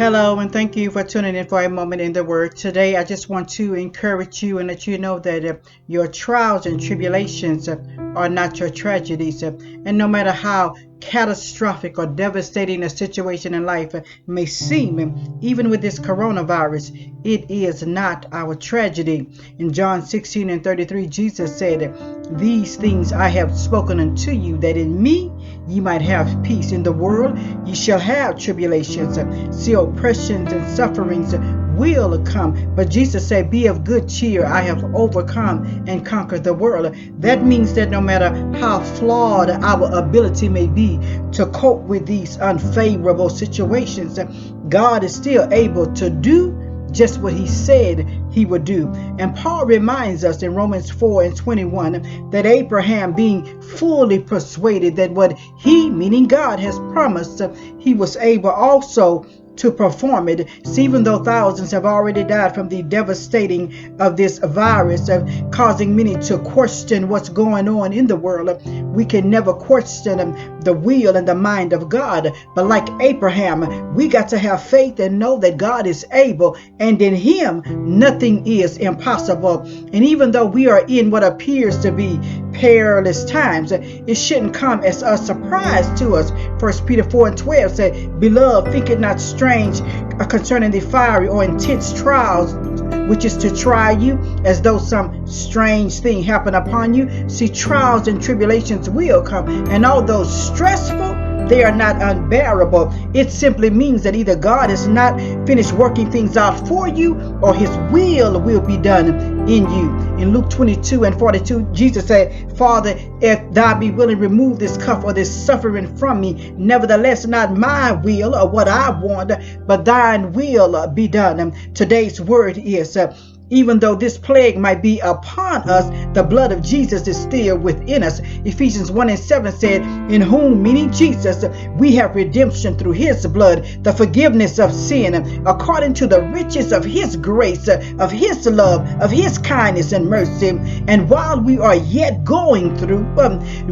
Hello, and thank you for tuning in for a moment in the Word. Today, I just want to encourage you and let you know that your trials and tribulations are not your tragedies. And no matter how catastrophic or devastating a situation in life may seem, even with this coronavirus, it is not our tragedy. In John 16:33, Jesus said, "These things I have spoken unto you, that in me ye might have peace. In the world ye shall have tribulations." See, oppressions and sufferings will come. But Jesus said, "Be of good cheer. I have overcome and conquered the world." That means that no matter how flawed our ability may be to cope with these unfavorable situations, God is still able to do just what he said he would do. And Paul reminds us in Romans 4:21 that Abraham, being fully persuaded that what he, meaning God, has promised, he was able also to perform it. See, even though thousands have already died from the devastating of this virus, causing many to question what's going on in the world, we can never question the will and the mind of God. But like Abraham, we got to have faith and know that God is able, and in him nothing is impossible. And even though we are in what appears to be perilous times, it shouldn't come as a surprise to us. 1 Peter 4:12 said, "Beloved, think it not strange concerning the fiery or intense trials, which is to try you, as though some strange thing happened upon you." See, trials and tribulations will come, and although stressful, they are not unbearable. It simply means that either God is not finished working things out for you, or his will be done in you. In Luke 22:42, Jesus said, "Father, if thou be willing, remove this cup or this suffering from me. Nevertheless, not my will or what I want, but thine will be done." Today's word is, even though this plague might be upon us, the blood of Jesus is still within us. Ephesians 1:7 said, "In whom," meaning Jesus, "we have redemption through his blood, the forgiveness of sin, according to the riches of his grace, of his love, of his kindness and mercy." And while we are yet going through,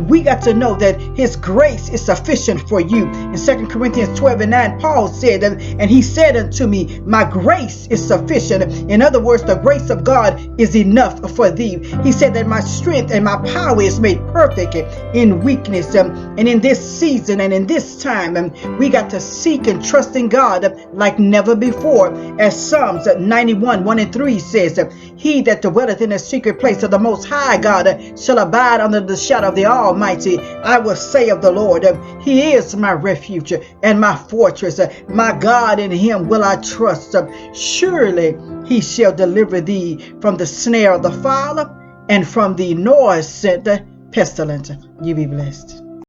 we got to know that his grace is sufficient for you. In 2 Corinthians 12:9, Paul said, "And he said unto me, my grace is sufficient." In other words, the grace of God is enough for thee. He said that my strength and my power is made perfect in weakness. And in this season and in this time, we got to seek and trust in God like never before. As Psalms 91:1-3 says, "He that dwelleth in the secret place of the Most High God shall abide under the shadow of the Almighty. I will say of the Lord, he is my refuge and my fortress. My God, in him will I trust. Surely he shall deliver thee from the snare of the fowler and from the noisome pestilence." You be blessed.